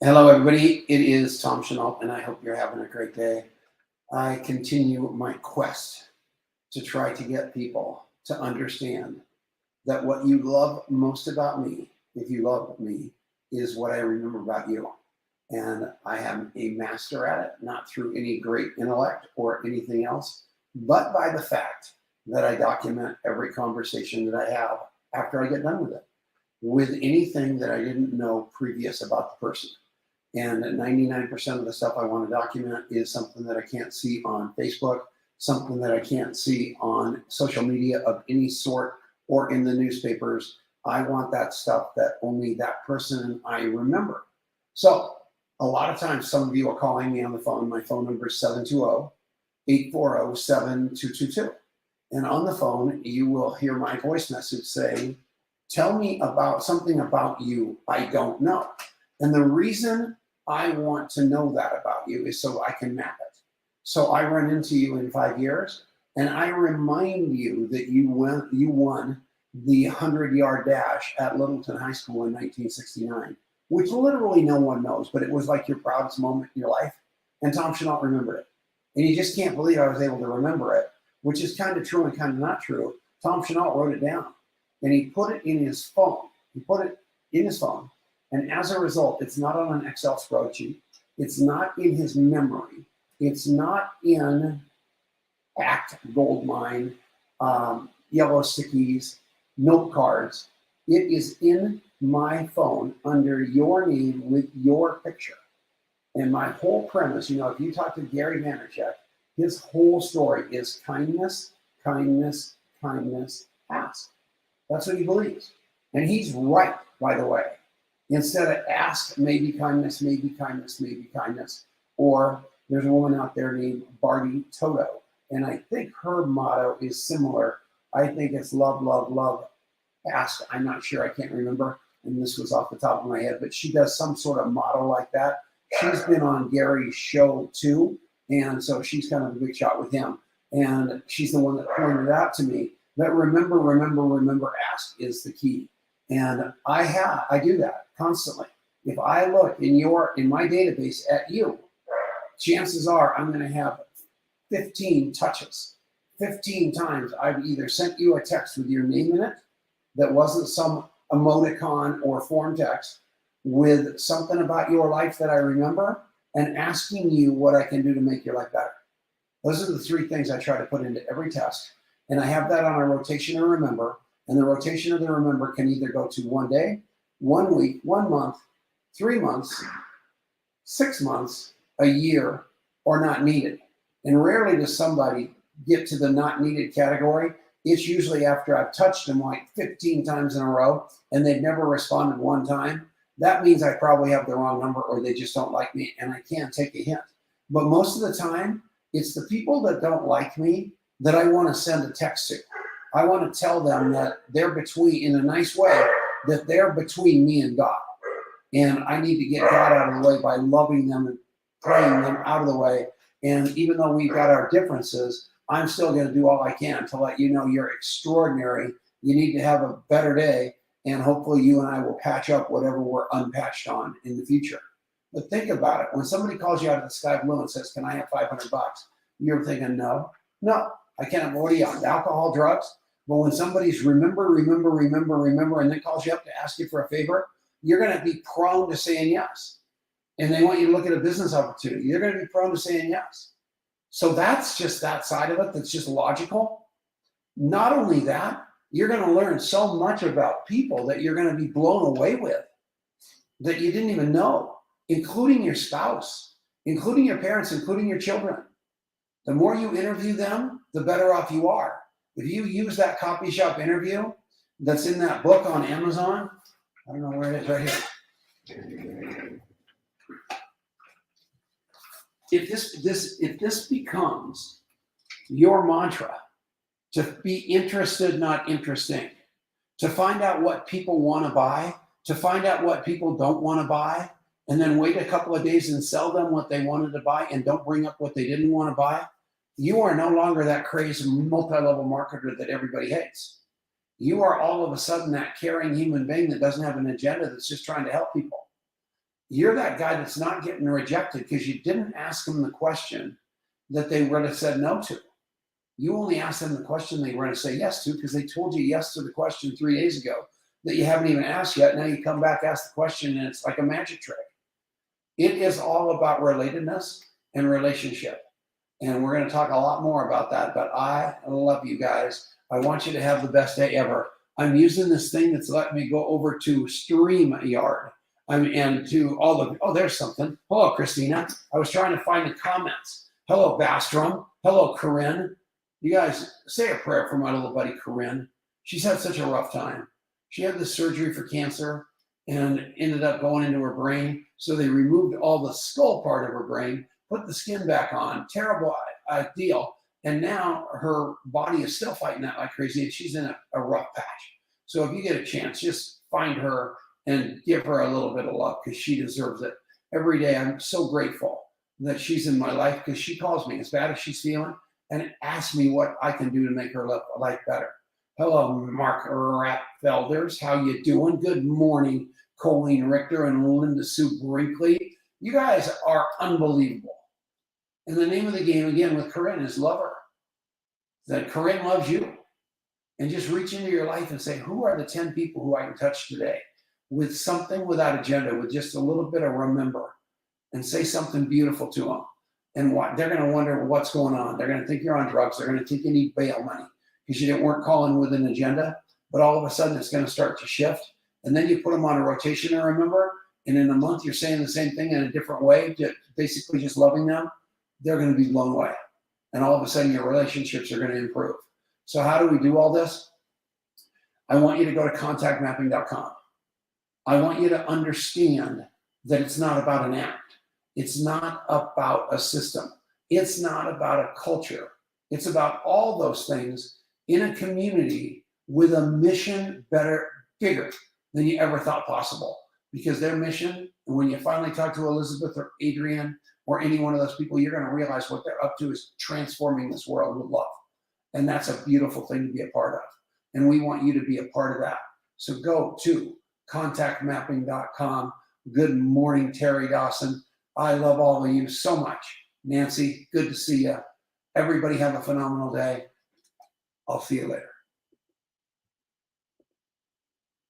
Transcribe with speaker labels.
Speaker 1: Hello, everybody. It is Tom Chenault, and I hope you're having a great day. I continue my quest to try to get people to understand that what you love most about me, if you love me, is what I remember about you. And I am a master at it, not through any great intellect or anything else, but by the fact that I document every conversation that I have after I get done with it, with anything that I didn't know previous about the person. And 99% of the stuff I want to document is something that I can't see on Facebook, something that I can't see on social media of any sort or in the newspapers. I want that stuff that only that person and I remember. So a lot of times, some of you are calling me on the phone. My phone number is 720-840-7222. And on the phone, you will hear my voice message saying, tell me about something about you I don't know. And the reason I want to know that about you is so I can map it. So I run into you in 5 years and I remind you that you won the 100-yard dash at Littleton High School in 1969, which literally no one knows, but it was like your proudest moment in your life. And Tom Chenault remembered it. And you just can't believe I was able to remember it, which is kind of true and kind of not true. Tom Chenault wrote it down and he put it in his phone. He put it in his phone. And as a result, it's not on an Excel spreadsheet. It's not in his memory. It's not in ACT, Goldmine, yellow stickies, note cards. It is in my phone under your name with your picture. And my whole premise, if you talk to Gary Vaynerchuk, his whole story is kindness, kindness, kindness, ask. That's what he believes. And he's right, by the way. Instead of ask, maybe kindness, maybe kindness, maybe kindness. Or there's a woman out there named Barty Toto. And I think her motto is similar. I think it's love, love, love, ask. I'm not sure. I can't remember. And this was off the top of my head. But she does some sort of motto like that. She's been on Gary's show too. And so she's kind of a big shot with him. And she's the one that pointed out to me that remember, remember, remember, ask is the key. And I do that constantly. If I look in my database at you, chances are I'm going to have 15 touches. 15 times I've either sent you a text with your name in it that wasn't some emoticon or form text with something about your life that I remember and asking you what I can do to make your life better. Those are the three things I try to put into every test. And I have that on a rotation and remember. And the rotation of the remember can either go to 1 day, 1 week, 1 month, 3 months, 6 months, a year, or not needed. And rarely does somebody get to the not needed category. It's usually after I've touched them like 15 times in a row and they've never responded one time. That means I probably have the wrong number or they just don't like me and I can't take a hint. But most of the time, it's the people that don't like me that I want to send a text to. I want to tell them that they're between, in a nice way, that they're between me and God. And I need to get God out of the way by loving them and praying them out of the way. And even though we've got our differences, I'm still going to do all I can to let you know you're extraordinary. You need to have a better day. And hopefully you and I will patch up whatever we're unpatched on in the future. But think about it. When somebody calls you out of the sky blue and says, can I have $500? You're thinking, no, I can't. What are you on? Alcohol, drugs? But when somebody's remember, and then calls you up to ask you for a favor, you're going to be prone to saying yes. And they want you to look at a business opportunity. You're going to be prone to saying yes. So that's just that side of it. That's just logical. Not only that, you're going to learn so much about people that you're going to be blown away with that you didn't even know, including your spouse, including your parents, including your children. The more you interview them, the better off you are. If you use that copy shop interview that's in that book on Amazon, I don't know where it is, right here. If this becomes your mantra, to be interested, not interesting, to find out what people want to buy, to find out what people don't want to buy, and then wait a couple of days and sell them what they wanted to buy and don't bring up what they didn't want to buy, you are no longer that crazy multi-level marketer that everybody hates. You are all of a sudden that caring human being that doesn't have an agenda, that's just trying to help people. You're that guy that's not getting rejected because you didn't ask them the question that they would have said no to. You only asked them the question they were going to say yes to because they told you yes to the question 3 days ago that you haven't even asked yet. Now you come back, ask the question, and it's like a magic trick. It is all about relatedness and relationship. And we're going to talk a lot more about that, but I love you guys. I want you to have the best day ever. I'm using this thing that's letting me go over to StreamYard. And to all the, oh, there's something. Hello, Christina. I was trying to find the comments. Hello, Bastrom. Hello, Corinne. You guys say a prayer for my little buddy, Corinne. She's had such a rough time. She had this surgery for cancer and ended up going into her brain. So they removed all the skull part of her brain, put the skin back on. Terrible deal. And now her body is still fighting that like crazy, and she's in a rough patch. So if you get a chance, just find her and give her a little bit of love because she deserves it. Every day, I'm so grateful that she's in my life because she calls me as bad as she's feeling and asks me what I can do to make her life better. Hello, Mark Ratfelders. How you doing? Good morning, Colleen Richter and Linda Sue Brinkley. You guys are unbelievable. And the name of the game, again, with Corinne is love her. That Corinne loves you. And just reach into your life and say, who are the 10 people who I can touch today? With something without agenda, with just a little bit of remember. And say something beautiful to them. And what they're going to wonder what's going on. They're going to think you're on drugs. They're going to think you need bail money because you weren't calling with an agenda. But all of a sudden, it's going to start to shift. And then you put them on a rotation and remember. And in a month, you're saying the same thing in a different way, basically just loving them. They're going to be blown away. And all of a sudden, your relationships are going to improve. So how do we do all this? I want you to go to contactmapping.com. I want you to understand that it's not about an act. It's not about a system. It's not about a culture. It's about all those things in a community with a mission bigger than you ever thought possible. Because their mission, and when you finally talk to Elizabeth or Adrienne or any one of those people, you're going to realize what they're up to is transforming this world with love. And that's a beautiful thing to be a part of. And we want you to be a part of that. So go to contactmapping.com. Good morning, Terry Dawson. I love all of you so much. Nancy, good to see you. Everybody have a phenomenal day. I'll see you later.